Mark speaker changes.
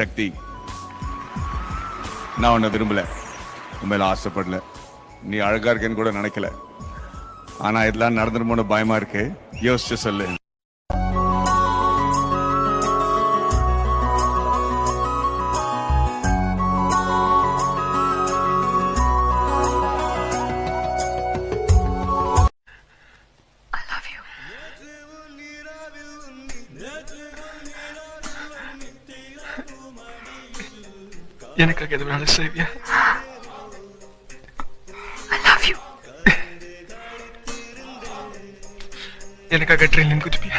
Speaker 1: சக்தி, நான் உன்னை விரும்பல, உண்மையில ஆசைப்படல, நீ அழகா இருக்கேன்னு கூட நினைக்கல. ஆனா இதெல்லாம் நடந்துருமோன்னு பயமா இருக்கு. யோசிச்சு சொல்லு.
Speaker 2: எனக்காக எது வேணாலும் செய்வியா? எனக்காக ட்ரெயினில் குதிப்பியா?